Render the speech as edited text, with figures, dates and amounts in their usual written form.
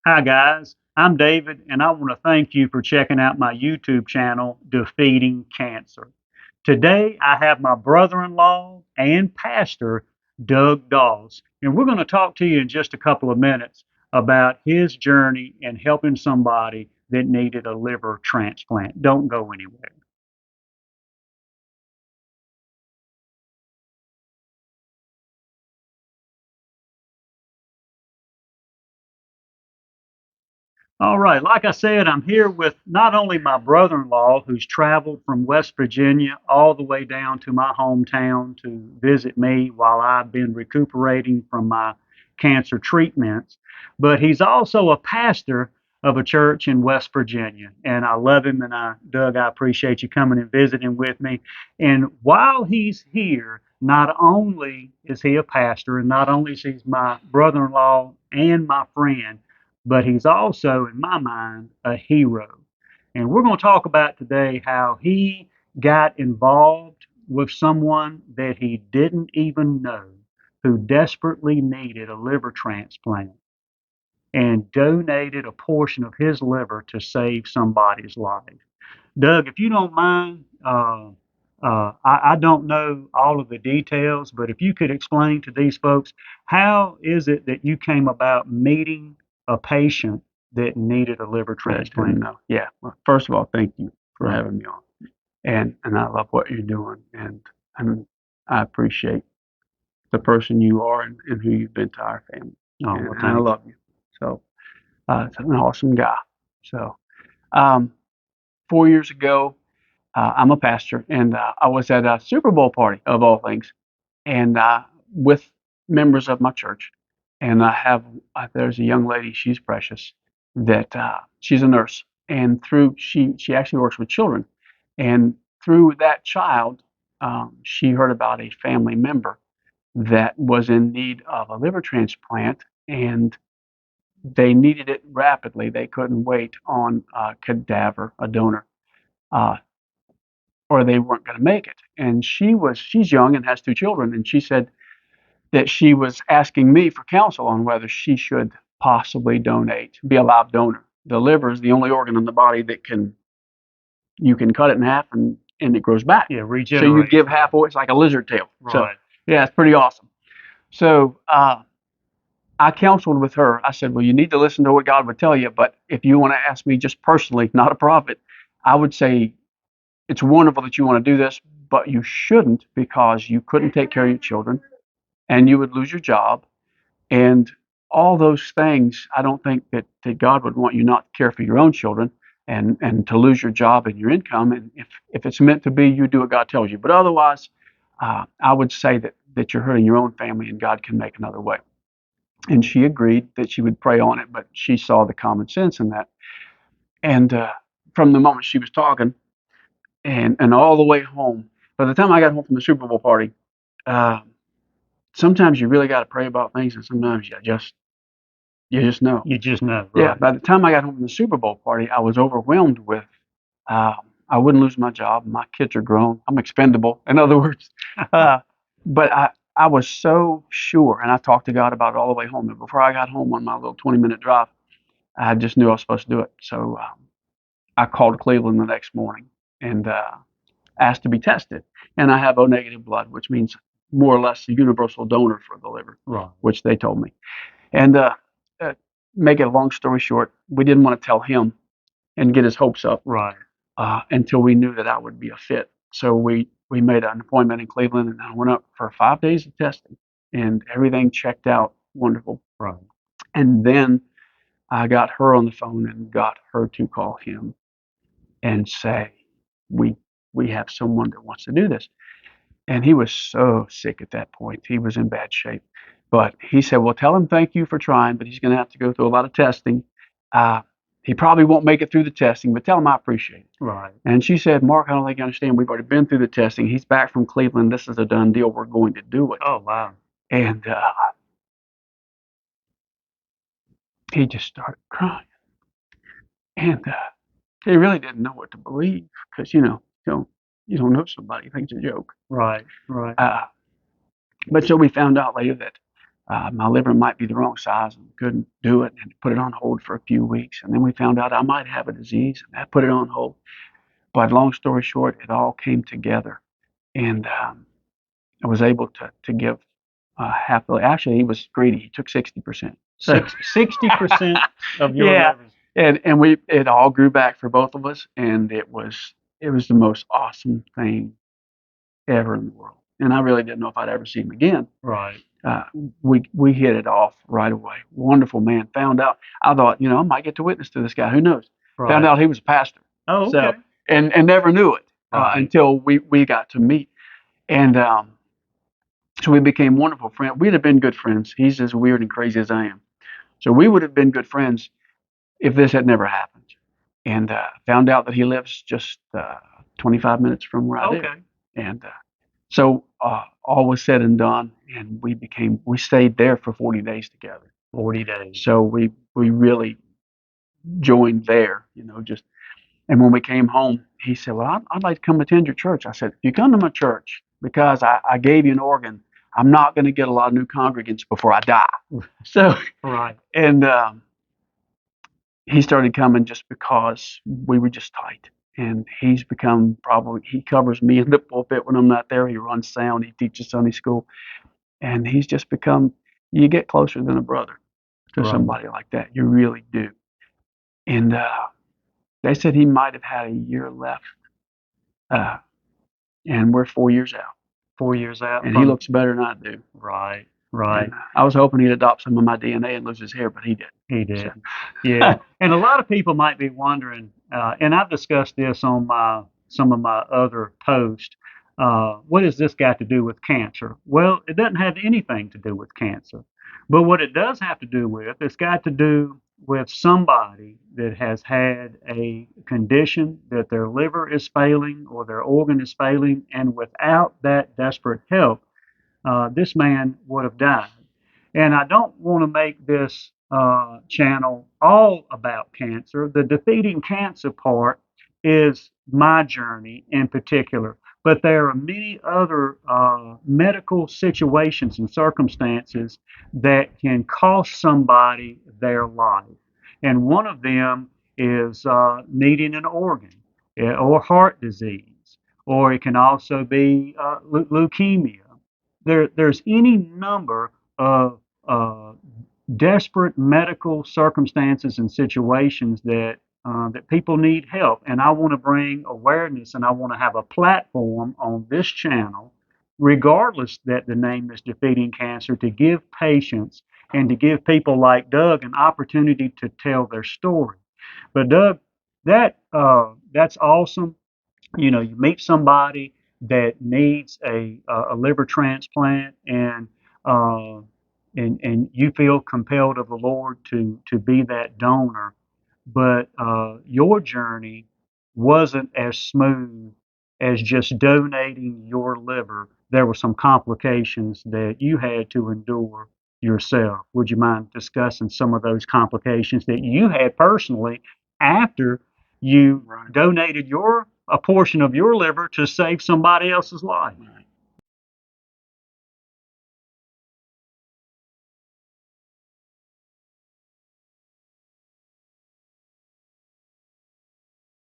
Hi, guys. I'm David, and I want to thank you for checking out my YouTube channel, Defeating Cancer. Today, I have my brother in law and pastor, Doug Dawes, and we're going to talk to you in just a couple of minutes about his journey in helping somebody that needed a liver transplant. Don't go anywhere. All right. Like I said, I'm here with not only my brother in law, who's traveled from West Virginia all the way down to my hometown to visit me while I've been recuperating from my cancer treatments, but he's also a pastor of a church in West Virginia. And I love him. And Doug, I appreciate you coming and visiting with me. And while he's here, not only is he a pastor, and not only is he my brother in law and my friend, but he's also, in my mind, a hero. And we're going to talk about today how he got involved with someone that he didn't even know who desperately needed a liver transplant and donated a portion of his liver to save somebody's life. Doug, if you don't mind, I don't know all of the details, but if you could explain to these folks, how is it that you came about meeting a patient that needed a liver transplant? No. Yeah. Well, first of all, thank you for having me on. And I love what you're doing, and I appreciate the person you are and who you've been to our family. Oh, And, well, and I thank you. love you. So it's an awesome guy. So um, 4 years ago, I'm a pastor, and I was at a Super Bowl party of all things, and with members of my church. And I have there's a young lady, she's precious, that she's a nurse, and through she actually works with children, and through that child, she heard about a family member that was in need of a liver transplant, and they needed it rapidly. They couldn't wait on a cadaver, a donor, uh, or they weren't going to make it. And she's young and has two children, and she said that she was asking me for counsel on whether she should possibly donate, be a live donor. The liver is the only organ in the body that you can cut it in half and it grows back. Yeah, So you regenerate. give half away, it's like a lizard tail. So Right. yeah, it's pretty awesome. So I counseled with her. I said, well, you need to listen to what God would tell you, but if you want to ask me just personally, not a prophet, I would say it's wonderful that you want to do this, but you shouldn't because you couldn't take care of your children and you would lose your job. And all those things, I don't think that God would want you not to care for your own children and to lose your job and your income. And if it's meant to be, you do what God tells you. But otherwise, I would say that you're hurting your own family and God can make another way. And she agreed that she would pray on it, but she saw the common sense in that. And from the moment she was talking and all the way home, by the time I got home from the Super Bowl party, uh, sometimes you really got to pray about things, and sometimes you just know. You just know, Yeah, right? by the time I got home from the Super Bowl party, I was overwhelmed with, uh, I wouldn't lose my job. My kids are grown. I'm expendable, in other words. Uh, but I was so sure, and I talked to God about it all the way home. And before I got home on my little 20-minute drive, I just knew I was supposed to do it. So I called Cleveland the next morning and asked to be tested. And I have O negative blood, which means more or less a universal donor for the liver, Right. which they told me. And uh, make it a long story short, we didn't want to tell him and get his hopes up Right. until we knew that I would be a fit. So we made an appointment in Cleveland, and I went up for 5 days of testing, and everything checked out wonderful. Right. And then I got her on the phone and got her to call him and say, "We we have someone that wants to do this." And he was so sick at that point; he was in bad shape. But he said, "Well, tell him thank you for trying, but he's going to have to go through a lot of testing. Uh, he probably won't make it through the testing, but tell him I appreciate it." Right. And she said, "Mark, I don't think you understand. We've already been through the testing. He's back from Cleveland. This is a done deal. We're going to do it." Oh, wow. And he just started crying. And he really didn't know what to believe because, you don't know somebody. You think it's a joke. Right. Right. Uh, but so we found out later that my liver might be the wrong size and couldn't do it, and put it on hold for a few weeks. And then we found out I might have a disease, and that put it on hold. But long story short, it all came together, and I was able to give half. Actually, he was greedy. He took 60%. So 60% of your yeah, liver. and we it all grew back for both of us, and it was the most awesome thing ever in the world. And I really didn't know if I'd ever see him again. Right. Uh, we hit it off right away. Wonderful man. Found out. I thought, I might get to witness to this guy. Who knows? Found Right. out he was a pastor. Oh, So okay. and never knew it Right. until we got to meet. And so we became wonderful friends. We'd have been good friends. He's as weird and crazy as I am. So we would have been good friends if this had never happened. And found out that he lives just 25 minutes from where I live. Okay. And so all was said and done, and we stayed there for 40 days together. 40 days. So we really joined there, just. And when we came home, he said, "Well, I'd like to come attend your church." I said, "If you come to my church because I gave you an organ, I'm not going to get a lot of new congregants before I die." So, Right. and he started coming just because we were just tight. And he covers me in the pulpit when I'm not there. He runs sound. He teaches Sunday school. And he's just become, you get closer than a brother to Right. somebody like that. You really do. And they said he might have had a year left. And we're 4 years out. 4 years out. And he looks better than I do. Right. Right. And, I was hoping he'd adopt some of my DNA and lose his hair, but he didn't. He did. So. Yeah. And a lot of people might be wondering, and I've discussed this on some of my other posts. What has this got to do with cancer? Well, it doesn't have anything to do with cancer. But what it does have to do with, it's got to do with somebody that has had a condition that their liver is failing or their organ is failing, and without that desperate help, this man would have died. And I don't want to make this channel all about cancer. The defeating cancer part is my journey in particular, but there are many other medical situations and circumstances that can cost somebody their life. And one of them is needing an organ or heart disease, or it can also be leukemia. There's any number of uh, desperate medical circumstances and situations that people need help. And I want to bring awareness, and I want to have a platform on this channel, regardless that the name is Defeating Cancer, to give patients and to give people like Doug an opportunity to tell their story. But Doug, that's awesome. You meet somebody that needs a liver transplant, uh, and you feel compelled of the Lord to be that donor. But your journey wasn't as smooth as just donating your liver. There were some complications that you had to endure yourself. Would you mind discussing some of those complications that you had personally after you Right. donated a portion of your liver to save somebody else's life?